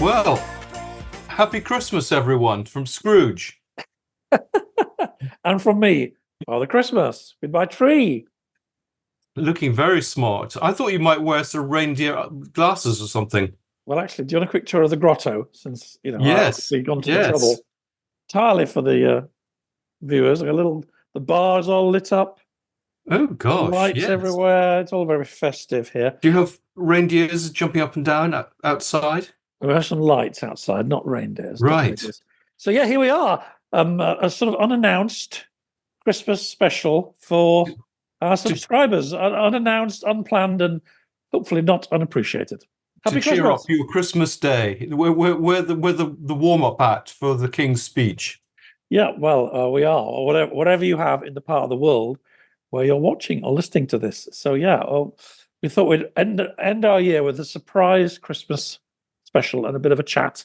Well, happy Christmas, everyone, from Scrooge. And from me, Father Christmas with my tree. Looking very smart. I thought you might wear some reindeer glasses or something. Well, actually, do you want a quick tour of the grotto? Since I've Yes, obviously gone to the trouble yes. entirely for the viewers. Like the bar's all lit up, Oh gosh, lights yes. everywhere. It's all very festive here. Do you have reindeers jumping up and down outside? We have some lights outside, not reindeers. Not Right. reindeers. So yeah, here we are. A sort of unannounced Christmas special for our subscribers, unannounced, unplanned, and hopefully not unappreciated. To Happy cheer up Christmas! your Christmas day. We're the warm-up act for the King's speech. Yeah, well, we are, or whatever you have in the part of the world where you're watching or listening to this. So yeah, we thought we'd end our year with a surprise Christmas special and a bit of a chat.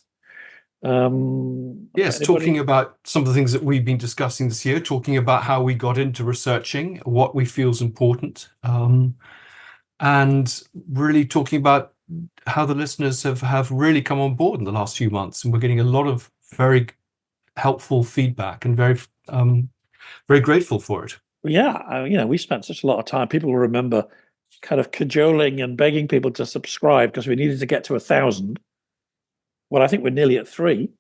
Yes, talking about some of the things that we've been discussing this year, talking about how we got into researching, what we feel is important, and really talking about how the listeners have really come on board in the last few months. And we're getting a lot of very helpful feedback and very grateful for it. Yeah, we spent such a lot of time. People will remember kind of cajoling and begging people to subscribe because we needed to get to 1,000. Well, I think we're nearly at 3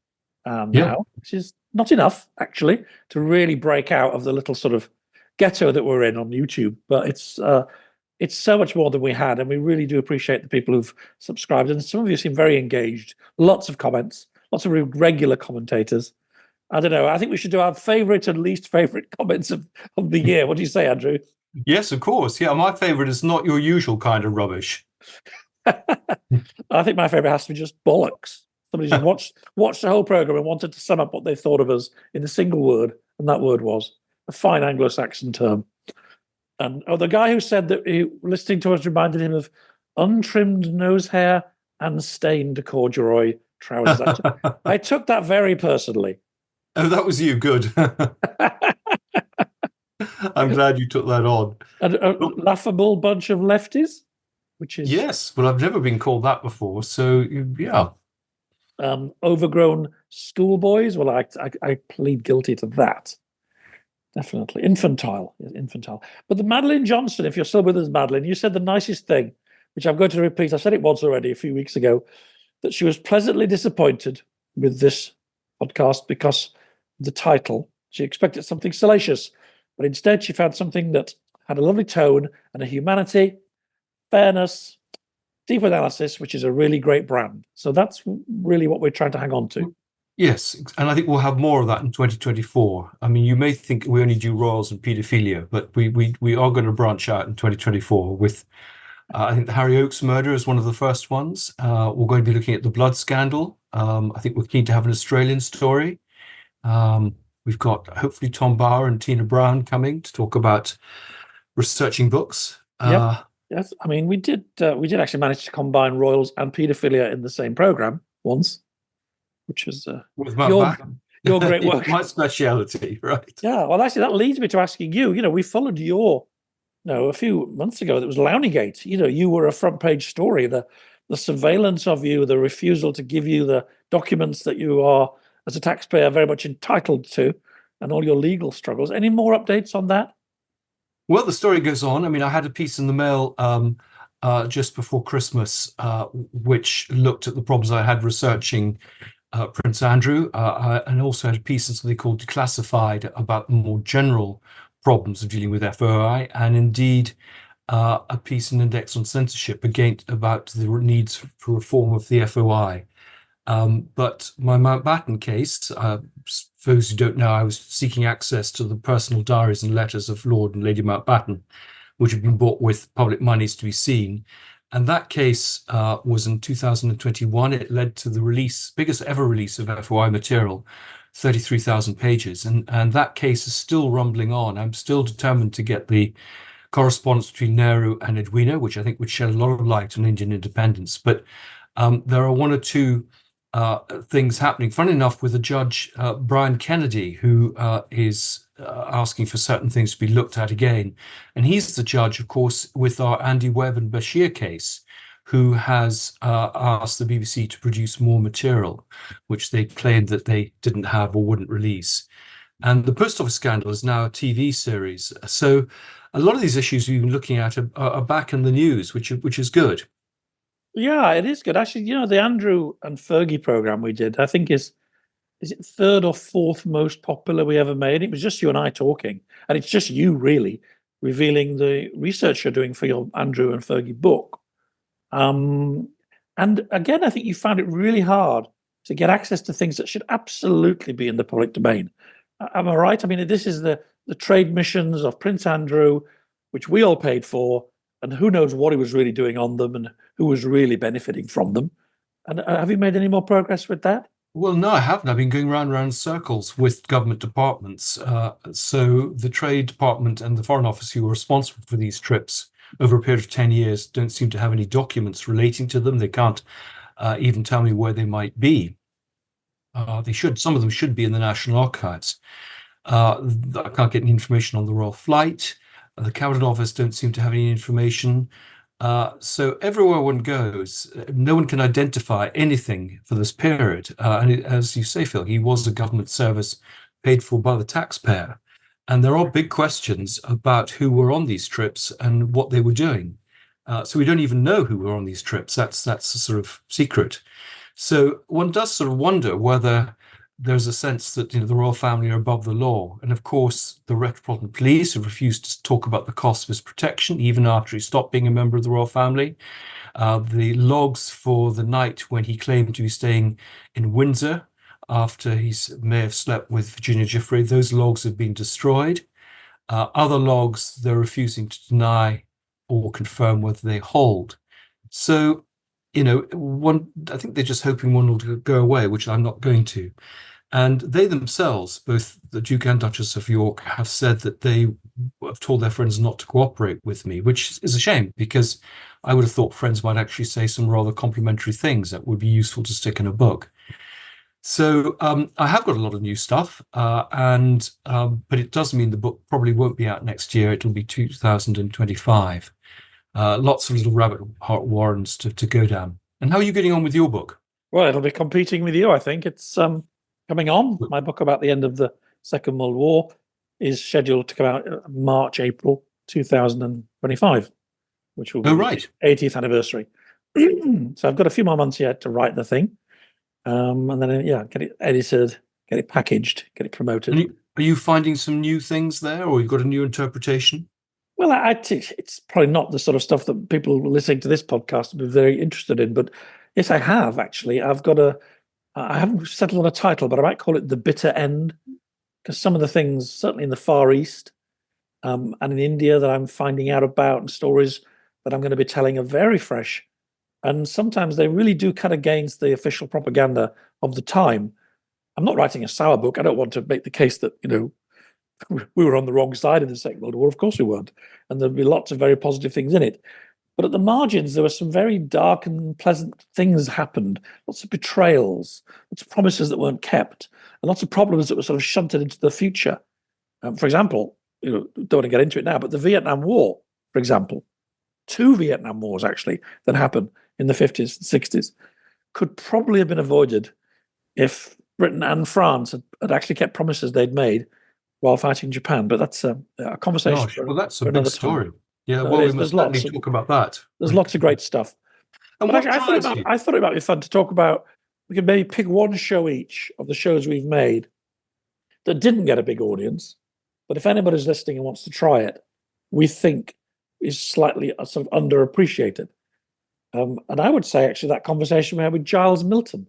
now, which is not enough actually to really break out of the little sort of ghetto that we're in on YouTube. But it's so much more than we had, and we really do appreciate the people who've subscribed. And some of you seem very engaged. Lots of comments, lots of regular commentators. I don't know. I think we should do our favourite and least favourite comments of the year. What do you say, Andrew? Yes, of course. Yeah, my favourite is not your usual kind of rubbish. I think my favourite has to be just bollocks. Somebody just watched the whole programme and wanted to sum up what they thought of us in a single word, and that word was a fine Anglo-Saxon term. And the guy who said that listening to us reminded him of untrimmed nose hair and stained corduroy trousers. I took that very personally. Oh, that was you. Good. I'm glad you took that on. And a laughable bunch of lefties, which is... Yes, well, I've never been called that before, so yeah. Overgrown schoolboys. Well, I plead guilty to that. Definitely. Infantile. But the Madeline Johnson, if you're still with us, Madeline, you said the nicest thing, which I'm going to repeat. I said it once already a few weeks ago, that she was pleasantly disappointed with this podcast because of the title. She expected something salacious, but instead she found something that had a lovely tone and a humanity, fairness, deep analysis, which is a really great brand. So that's really what we're trying to hang on to. Yes, and I think we'll have more of that in 2024. I mean, you may think we only do royals and paedophilia, but we are going to branch out in 2024 with, I think the Harry Oakes murder is one of the first ones. We're going to be looking at the blood scandal. I think we're keen to have an Australian story. We've got hopefully Tom Bauer and Tina Brown coming to talk about researching books. Yes, I mean we did actually manage to combine royals and paedophilia in the same program once, which was with your great work. My speciality, right? Yeah, well, actually, that leads me to asking you. We followed a few months ago. That was Lownie. You were a front page story. The surveillance of you, the refusal to give you the documents that you are, as a taxpayer, very much entitled to, and all your legal struggles. Any more updates on that? Well, the story goes on. I mean, I had a piece in the Mail just before Christmas, which looked at the problems I had researching Prince Andrew, and also had a piece in something called Declassified about the more general problems of dealing with FOI, and indeed a piece in Index on Censorship about the needs for reform of the FOI. But my Mountbatten case, for those who don't know, I was seeking access to the personal diaries and letters of Lord and Lady Mountbatten, which had been bought with public monies to be seen. And that case was in 2021. It led to the biggest ever release of FOI material, 33,000 pages. And that case is still rumbling on. I'm still determined to get the correspondence between Nehru and Edwina, which I think would shed a lot of light on Indian independence. But there are one or two things happening. Funny enough, with the judge, Brian Kennedy, who is asking for certain things to be looked at again. And he's the judge, of course, with our Andy Webb and Bashir case, who has asked the BBC to produce more material, which they claimed that they didn't have or wouldn't release. And the Post Office Scandal is now a TV series. So a lot of these issues we've been looking at are back in the news, which is good. Yeah, it is good. Actually, the Andrew and Fergie program we did, I think is it third or fourth most popular we ever made? It was just you and I talking, and it's just you really revealing the research you're doing for your Andrew and Fergie book. And again, I think you found it really hard to get access to things that should absolutely be in the public domain. Am I right? I mean, this is the trade missions of Prince Andrew, which we all paid for, and who knows what he was really doing on them and who was really benefiting from them. And have you made any more progress with that? Well, no, I haven't. I've been going round and round in circles with government departments. So the Trade Department and the Foreign Office, who were responsible for these trips over a period of 10 years, don't seem to have any documents relating to them. They can't even tell me where they might be. They should. Some of them should be in the National Archives. I can't get any information on the Royal Flight. The Cabinet Office don't seem to have any information. So everywhere one goes, no one can identify anything for this period. And as you say, Phil, he was a government service paid for by the taxpayer. And there are big questions about who were on these trips and what they were doing. So we don't even know who were on these trips. That's a sort of secret. So one does sort of wonder whether there's a sense that the royal family are above the law. And of course, the Metropolitan Police have refused to talk about the cost of his protection, even after he stopped being a member of the royal family. The logs for the night when he claimed to be staying in Windsor after he may have slept with Virginia Giuffre, those logs have been destroyed. Other logs, they're refusing to deny or confirm whether they hold. So, I think they're just hoping one will go away, which I'm not going to. And they themselves, both the Duke and Duchess of York, have said that they have told their friends not to cooperate with me, which is a shame, because I would have thought friends might actually say some rather complimentary things that would be useful to stick in a book. So I have got a lot of new stuff, but it does mean the book probably won't be out next year. It'll be 2025. Lots of little rabbit warrens to go down. And how are you getting on with your book? Well, it'll be competing with you, I think. It's coming on. My book about the end of the Second World War is scheduled to come out March, April 2025, which will be right. the 80th anniversary. So I've got a few more months yet to write the thing. And then, get it edited, get it packaged, get it promoted. Are you finding some new things there, or you've got a new interpretation? Well, it's probably not the sort of stuff that people listening to this podcast would be very interested in. But yes, I have actually. I haven't settled on a title, but I might call it The Bitter End, because some of the things, certainly in the Far East and in India, that I'm finding out about, and stories that I'm going to be telling, are very fresh. And sometimes they really do cut against the official propaganda of the time. I'm not writing a sour book. I don't want to make the case that, we were on the wrong side of the Second World War. Of course we weren't. And there'll be lots of very positive things in it. But at the margins, there were some very dark and pleasant things happened. Lots of betrayals, lots of promises that weren't kept, and lots of problems that were sort of shunted into the future. For example, don't want to get into it now, but the Vietnam War, for example, 2 Vietnam Wars actually that happened in the 50s and 60s could probably have been avoided if Britain and France had actually kept promises they'd made while fighting Japan. But that's a conversation. Well, that's a big story. Time. Yeah, well, we must certainly talk about that. There's lots of great stuff. And actually, I thought it might be fun to talk about. We could maybe pick one show each of the shows we've made that didn't get a big audience, but if anybody's listening and wants to try it, we think is slightly sort of underappreciated. And I would say actually that conversation we had with Giles Milton.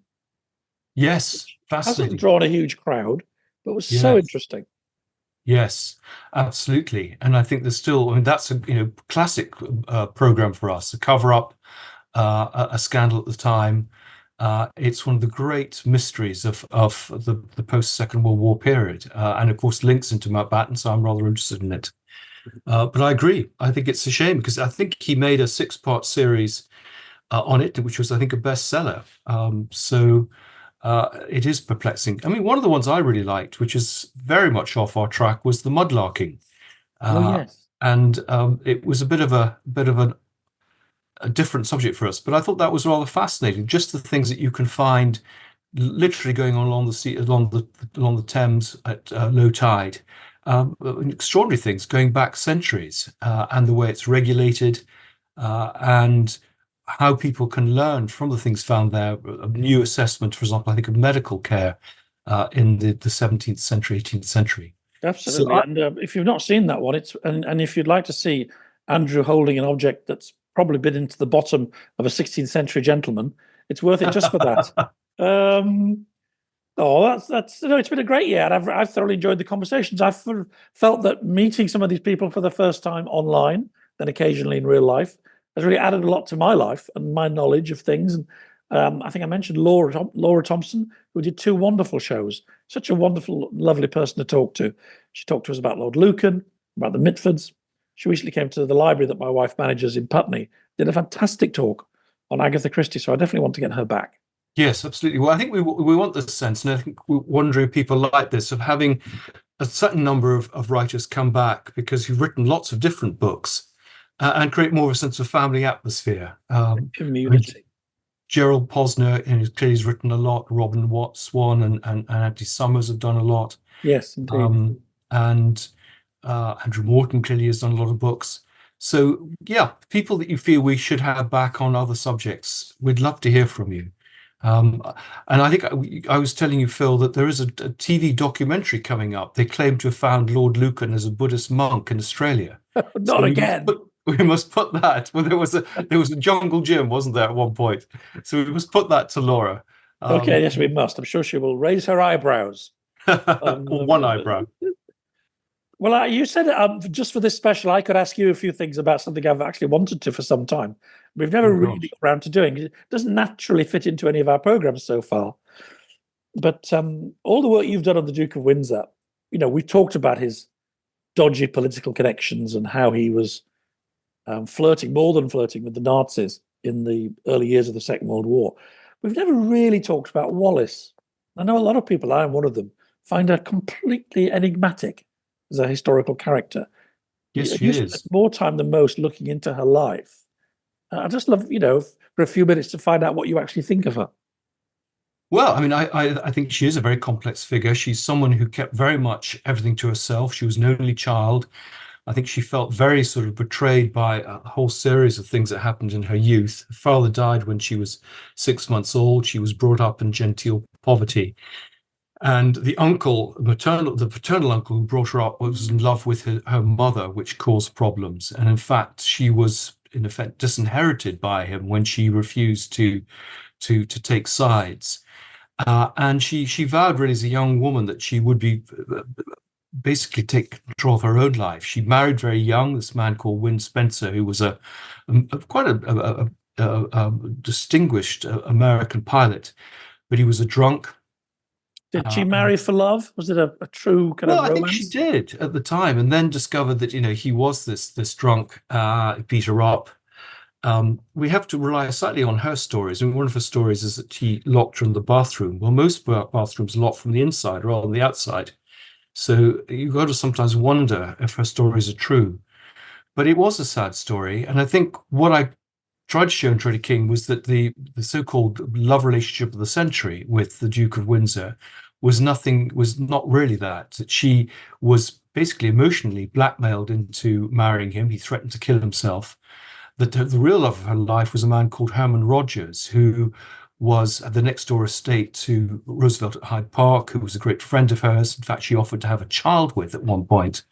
Yes, fascinating. Hasn't drawn a huge crowd, but was so interesting. Yes, absolutely. And I think there's still, that's a classic program for us, a cover up a scandal at the time. It's one of the great mysteries of the post-Second World War period, and of course links into Mountbatten, so I'm rather interested in it. But I agree. I think it's a shame, because I think he made a 6-part series on it, which was, I think, a bestseller. So it is perplexing. I mean, one of the ones I really liked, which is very much off our track, was the mudlarking. Yes. And it was a bit of an a different subject for us, but I thought that was rather fascinating. Just the things that you can find literally going on along the sea, along the Thames at low tide. Extraordinary things going back centuries, and the way it's regulated, and how people can learn from the things found there. A new assessment, for example, I think of medical care in the 17th century, 18th century. So Absolutely. And if you've not seen that one, and if you'd like to see Andrew holding an object that's probably been into the bottom of a 16th century gentleman, it's worth it just for that. That's it's been a great year, and I've thoroughly enjoyed the conversations. I've felt that meeting some of these people for the first time online, then occasionally in real life, has really added a lot to my life and my knowledge of things. And I think I mentioned Laura Thompson, who did 2 wonderful shows. Such a wonderful, lovely person to talk to. She talked to us about Lord Lucan, about the Mitfords. She recently came to the library that my wife manages in Putney, did a fantastic talk on Agatha Christie. So I definitely want to get her back. yes, absolutely. Well, I think we want this sense, and I think we're wondering people like this of having a certain number of writers come back because you've written lots of different books, and create more of a sense of family atmosphere. Community. Gerald Posner, clearly has written a lot. Robin Watt Swan and Andy Summers have done a lot. Yes, indeed. And Andrew Morton clearly has done a lot of books. So yeah, people that you feel we should have back on other subjects, we'd love to hear from you. And I think I was telling you, Phil, that there is a TV documentary coming up. They claim to have found Lord Lucan as a Buddhist monk in Australia. Not again. We must put that. Well, there was a jungle gym, wasn't there, at one point? So we must put that to Laura. Okay, yes, we must. I'm sure she will raise her eyebrows. Or one eyebrow. Well, you said just for this special, I could ask you a few things about something I've actually wanted to for some time. We've never really got around to doing. It doesn't naturally fit into any of our programs so far. But all the work you've done on the Duke of Windsor, we've talked about his dodgy political connections and how he was flirting, more than flirting, with the Nazis in the early years of the Second World War. We've never really talked about Wallis. I know a lot of people, I'm one of them, find her completely enigmatic as a historical character. Yes, she is. Spent more time than most looking into her life. I'd just love, for a few minutes to find out what you actually think of her. Well, I mean, I think she is a very complex figure. She's someone who kept very much everything to herself. She was an only child. I think she felt very sort of betrayed by a whole series of things that happened in her youth. Her father died when she was 6 months old. She was brought up in genteel poverty. And the paternal uncle who brought her up was in love with her mother, which caused problems. And in fact, she was, in effect, disinherited by him when she refused to take sides. And she vowed really as a young woman that she would be basically take control of her own life. She married very young, this man called Win Spencer, who was quite a distinguished American pilot, but he was a drunk. Did she marry for love? Was it a true kind of romance? I think she did at the time, and then discovered that he was this drunk, beat her up. We have to rely slightly on her stories. I mean, one of her stories is that he locked her in the bathroom. Well, most bathrooms lock from the inside rather than the outside. So you've got to sometimes wonder if her stories are true. But it was a sad story. And I think what I tried to show in Trader King was that the so-called love relationship of the century with the Duke of Windsor was not really that she was basically emotionally blackmailed into marrying him. He threatened to kill himself. That the real love of her life was a man called Herman Rogers, who was at the next door estate to Roosevelt at Hyde Park, who was a great friend of hers. In fact, she offered to have a child with at one point.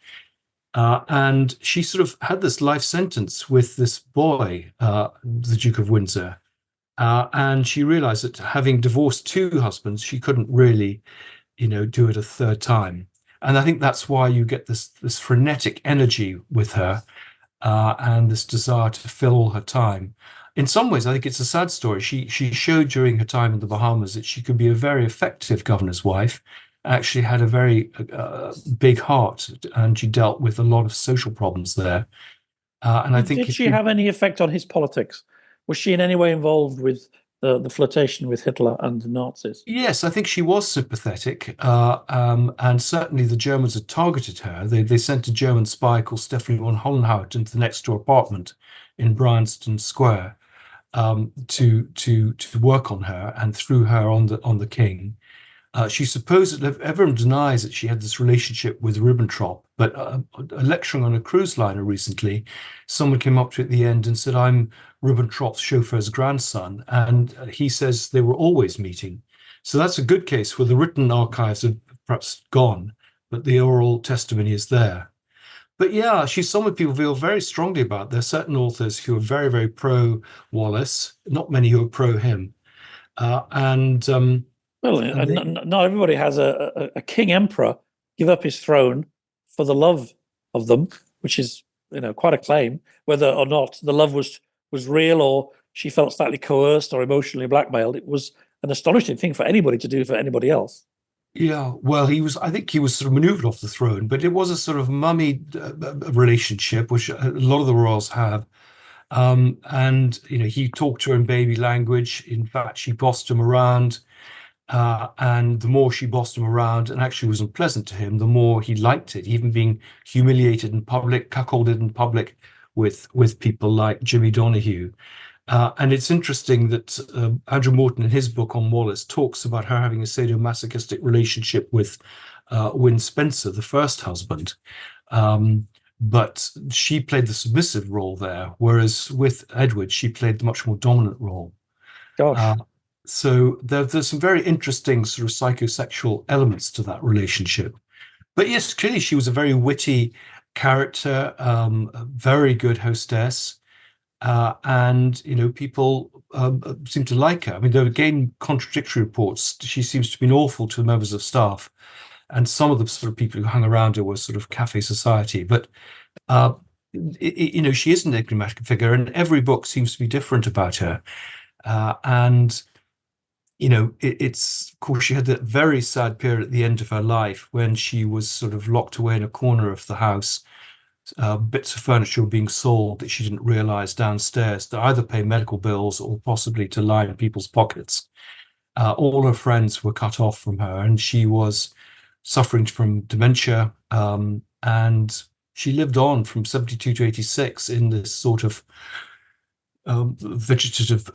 And she sort of had this life sentence with this boy, the Duke of Windsor. And she realized that having divorced 2 husbands, she couldn't really, do it a third time. And I think that's why you get this frenetic energy with her, and this desire to fill all her time. In some ways, I think it's a sad story. She showed during her time in the Bahamas that she could be a very effective governor's wife, actually had a very big heart, and she dealt with a lot of social problems there. And I think... Did she have any effect on his politics? Was she in any way involved with the flirtation with Hitler and the Nazis? Yes, I think she was sympathetic, and certainly the Germans had targeted her. They sent a German spy called Stephanie von Hollenhout into the next door apartment in Bryanston Square, to work on her and through her on the king. She supposedly, everyone denies that she had this relationship with Ribbentrop, but lecturing on a cruise liner recently, someone came up to her at the end and said, "I'm Ribbentrop's chauffeur's grandson," and he says they were always meeting. So that's a good case where the written archives have perhaps gone, but the oral testimony is there. But yeah, she's someone people feel very strongly about. There are certain authors who are very, very pro Wallace, not many who are pro him. And Well, and they, not everybody has a king emperor give up his throne for the love of them, which is quite a claim. Whether or not the love was real or she felt slightly coerced or emotionally blackmailed, it was an astonishing thing for anybody to do for anybody else. yeah, well, I think he was sort of maneuvered off the throne, but it was a sort of mummied relationship, which a lot of the royals have. And he talked to her in baby language. In fact, she bossed him around. And the more she bossed him around and actually was unpleasant to him, the more he liked it, even being humiliated in public, cuckolded in public with people like Jimmy Donahue. And it's interesting that Andrew Morton, in his book on Wallace, talks about her having a sadomasochistic relationship with Win Spencer, the first husband. But she played the submissive role there, whereas with Edward, she played the much more dominant role. Gosh. So there's some very interesting sort of psychosexual elements to that relationship. But yes, clearly she was a very witty character, a very good hostess, and people seem to like her. I mean, there are again contradictory reports. She seems to have been awful to members of staff, and some of the sort of people who hung around her were sort of cafe society. But she is an enigmatic figure, and every book seems to be different about her. And it's, of course, she had that very sad period at the end of her life when she was sort of locked away in a corner of the house. Bits of furniture were being sold that she didn't realize downstairs to either pay medical bills or possibly to line people's pockets. All her friends were cut off from her, and she was suffering from dementia. And she lived on from 72 to 86 in this sort of vegetative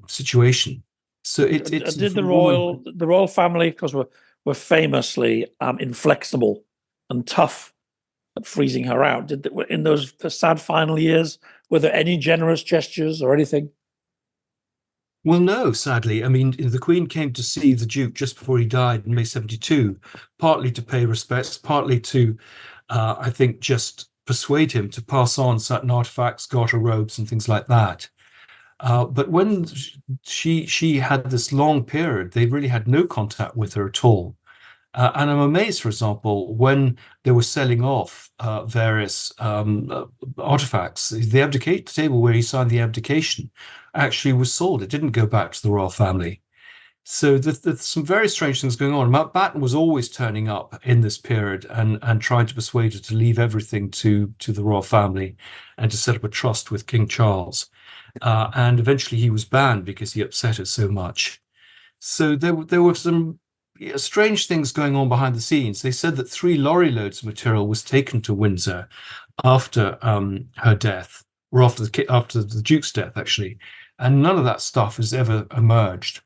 situation. So it's did the royal family, because were famously inflexible and tough at freezing her out. In those sad final years, were there any generous gestures or anything? Well, no, sadly. I mean, the Queen came to see the Duke just before he died in May 72, partly to pay respects, partly to, I think, just persuade him to pass on certain artifacts, garter robes, and things like that. But when she had this long period, they really had no contact with her at all. And I'm amazed, for example, when they were selling off various artifacts, the abdicate table where he signed the abdication actually was sold. It didn't go back to the royal family. So there's some very strange things going on. Mountbatten was always turning up in this period and trying to persuade her to leave everything to the royal family and to set up a trust with King Charles. And eventually he was banned because he upset her so much. So there were some strange things going on behind the scenes. They said that 3 lorry loads of material was taken to Windsor after her death, or after the Duke's death, actually, and none of that stuff has ever emerged.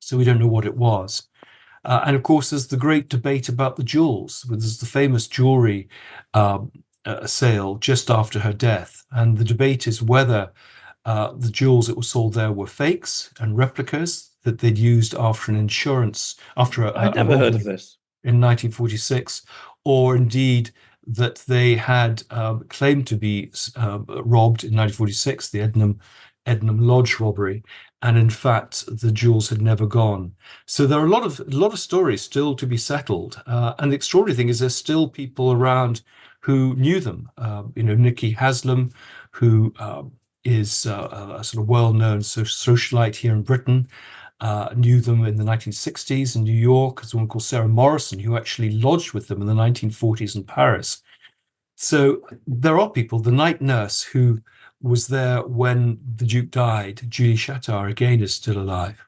So we don't know what it was. And of course, there's the great debate about the jewels. There's the famous jewelry sale just after her death, and the debate is whether the jewels that were sold there were fakes and replicas that they'd used after an insurance, I'd never heard of this, in 1946, or indeed that they had claimed to be robbed in 1946, the Ednam Lodge robbery, and in fact the jewels had never gone. So there are a lot of stories still to be settled, and the extraordinary thing is there's still people around who knew them. Nicky Haslam, who is a sort of well-known socialite here in Britain, knew them in the 1960s in New York. There's a woman called Sarah Morrison who actually lodged with them in the 1940s in Paris. So there are people. The night nurse who was there when the Duke died, Julie Chatard, again is still alive.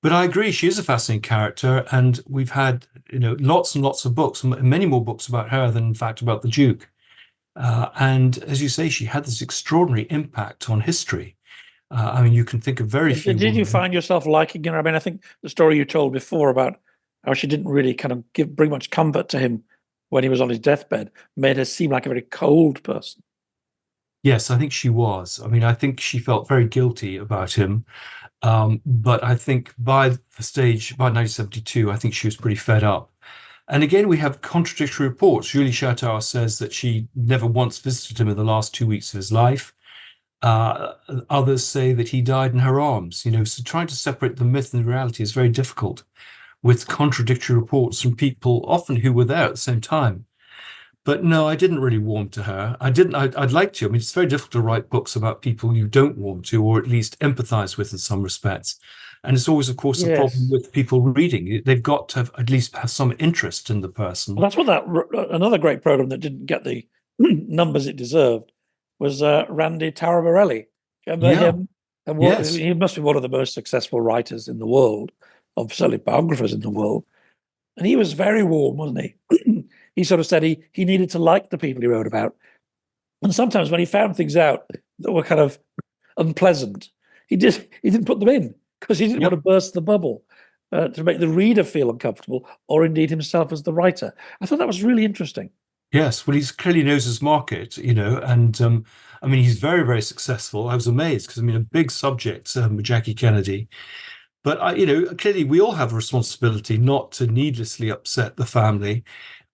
But I agree, she is a fascinating character, and we've had lots and lots of books, many more books about her than in fact about the Duke. And as you say, she had this extraordinary impact on history. I mean, you can think of very few Did you women. find yourself liking her? I mean, I think the story you told before about how she didn't really kind of bring much comfort to him when he was on his deathbed made her seem like a very cold person. Yes, I think she was. I mean, I think she felt very guilty about him. But I think by the stage, by 1972, I think she was pretty fed up. And again, we have contradictory reports. Julie Chatard says that she never once visited him in the last 2 weeks of his life. Others say that he died in her arms. So trying to separate the myth and the reality is very difficult with contradictory reports from people often who were there at the same time. But no, I didn't really warm to her. I didn't. I'd like to. I mean, it's very difficult to write books about people you don't warm to, or at least empathize with in some respects. And it's always, of course, the problem Yes. with people reading. They've got to at least have some interest in the person. Well, that's what another great program that didn't get the numbers it deserved was Randy Taraborelli. Remember him? And Yes. he must be one of the most successful writers in the world, or certainly biographers in the world. And he was very warm, wasn't he? He sort of said he needed to like the people he wrote about. And sometimes when he found things out that were kind of unpleasant, he didn't put them in because he didn't want to burst the bubble to make the reader feel uncomfortable, or indeed himself as the writer. I thought that was really interesting. Yes, well, he's clearly knows his market, and I mean, he's very, very successful. I was amazed because I mean, a big subject with Jackie Kennedy, but clearly we all have a responsibility not to needlessly upset the family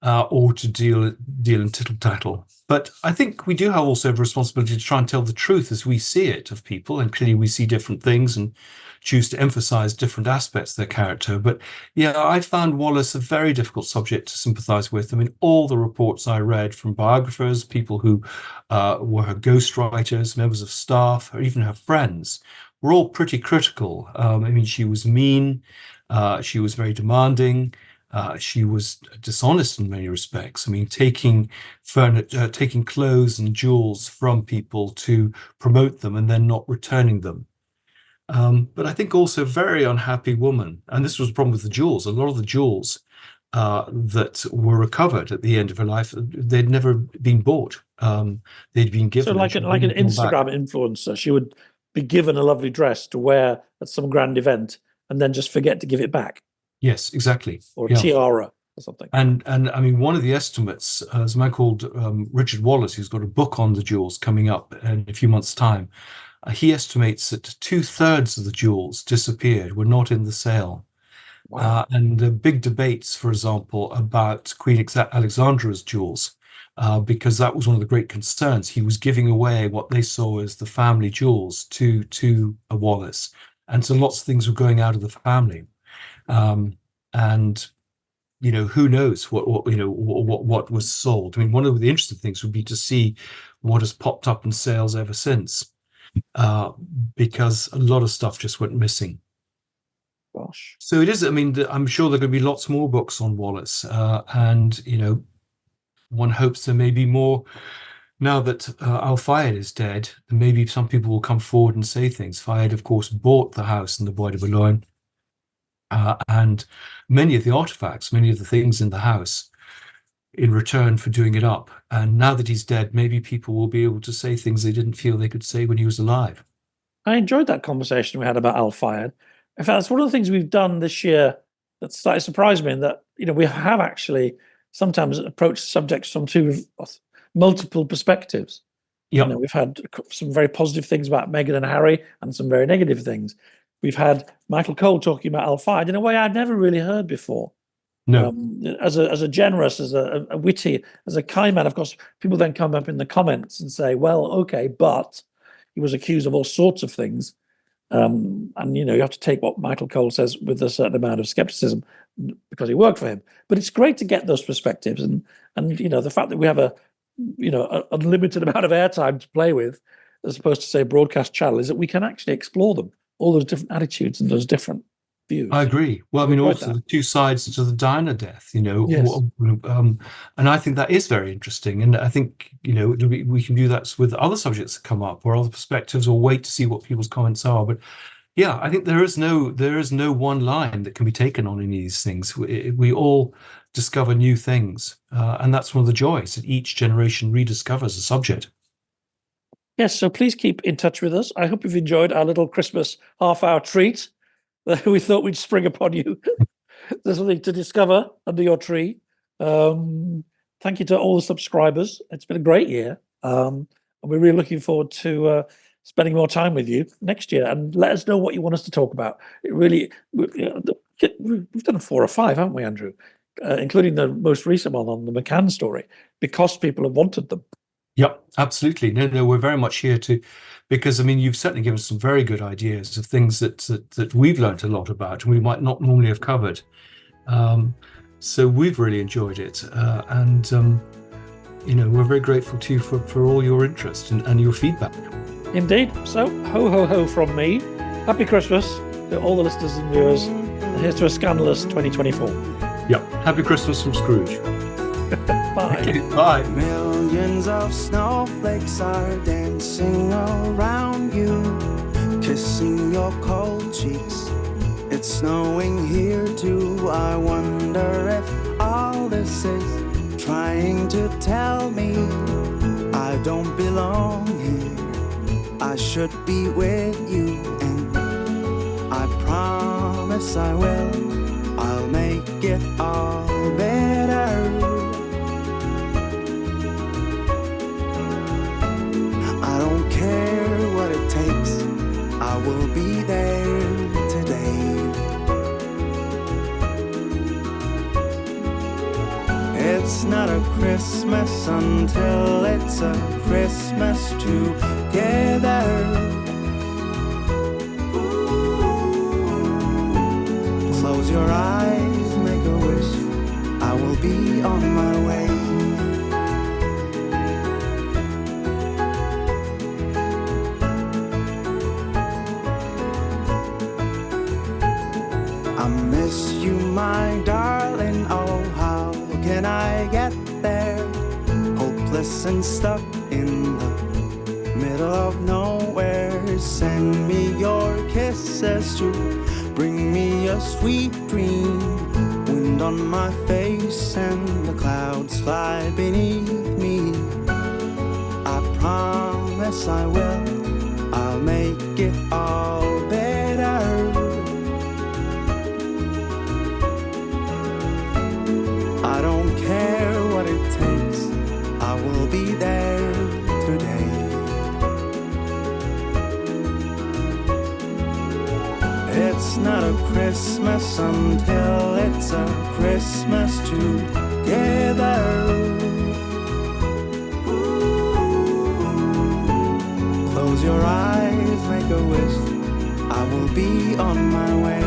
or to deal in tittle tattle. But I think we do have also have a responsibility to try and tell the truth as we see it of people, and clearly we see different things and choose to emphasize different aspects of their character. But yeah, I found Wallace a very difficult subject to sympathize with. I mean, all the reports I read from biographers, people who were her ghostwriters, members of staff, or even her friends, were all pretty critical. I mean, she was mean, she was very demanding. She was dishonest in many respects. I mean, taking clothes and jewels from people to promote them and then not returning them. But I think also a very unhappy woman. And this was the problem with the jewels. A lot of the jewels that were recovered at the end of her life, they'd never been bought. They'd been given. So like an Instagram influencer, she would be given a lovely dress to wear at some grand event and then just forget to give it back. Yes, exactly. Or a tiara or something. And I mean, one of the estimates, is a man called Richard Wallace, who's got a book on the jewels coming up in a few months' time. He estimates that 2/3 of the jewels disappeared, were not in the sale. Wow. And the big debates, for example, about Queen Alexandra's jewels, because that was one of the great concerns. He was giving away what they saw as the family jewels to Wallace. And so lots of things were going out of the family. And who knows what was sold. I mean, one of the interesting things would be to see what has popped up in sales ever since, because a lot of stuff just went missing. Gosh. So it is. I mean, I'm sure there are going to be lots more books on Wallace, and one hopes there may be more now that Al Fayed is dead. Maybe some people will come forward and say things. Fayed, of course, bought the house in the Bois de Boulogne. And many of the artifacts, many of the things in the house in return for doing it up. And now that he's dead, maybe people will be able to say things they didn't feel they could say when he was alive. I enjoyed that conversation we had about Al Fayed. In fact, it's one of the things we've done this year that started to surprise me in that, we have actually sometimes approached subjects from multiple perspectives. Yeah. We've had some very positive things about Meghan and Harry and some very negative things. We've had Michael Cole talking about Al Fayed in a way I'd never really heard before. No. As a generous, as a witty, as a kind man. Of course, people then come up in the comments and say, well, okay, but he was accused of all sorts of things. And, you have to take what Michael Cole says with a certain amount of skepticism because he worked for him. But it's great to get those perspectives. And the fact that we have an unlimited amount of airtime to play with, as opposed to, say, a broadcast channel, is that we can actually explore them. All those different attitudes and those different views. I agree. Well, I mean, also the two sides to the Diana death, Yes. And I think that is very interesting. And I think, we can do that with other subjects that come up or other perspectives, or wait to see what people's comments are. But Yeah, I think there is no one line that can be taken on any of these things. We all discover new things, and that's one of the joys that each generation rediscovers a subject. Yes, so please keep in touch with us. I hope you've enjoyed our little Christmas half-hour treat that we thought we'd spring upon you. There's something to discover under your tree. Thank you to all the subscribers. It's been a great year. And we're really looking forward to spending more time with you next year. And let us know what you want us to talk about. It really, we've done 4 or 5, haven't we, Andrew? Including the most recent one on the McCann story, because people have wanted them. Yep, absolutely. No, we're very much here to, because I mean, you've certainly given us some very good ideas of things that we've learned a lot about and we might not normally have covered. So we've really enjoyed it, and we're very grateful to you for all your interest and your feedback. Indeed. So, ho ho ho from me. Happy Christmas to all the listeners and viewers. And here's to a scandalous 2024. Yep. Happy Christmas from Scrooge. Bye. Okay, bye. Millions of snowflakes are dancing around you, kissing your cold cheeks. It's snowing here too. I wonder if all this is trying to tell me I don't belong here. I should be with you, and I promise I will. I'll make it all better. I don't care what it takes, I will be there today. It's not a Christmas until it's a Christmas together. Close your eyes, make a wish, I will be on my way. I miss you, my darling, oh how can I get there? Hopeless and stuck in the middle of nowhere. Send me your kisses to bring me a sweet dream. Wind on my face and the clouds fly beneath me. I promise I will, I'll make it all better. I don't care what it takes, I will be there today. It's not a Christmas until it's a Christmas together. Close your eyes, make a wish, I will be on my way.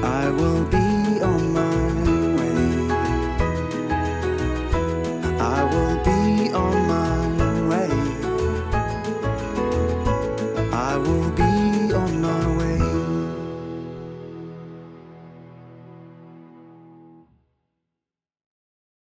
I will be on my way. I will be on my way. I will be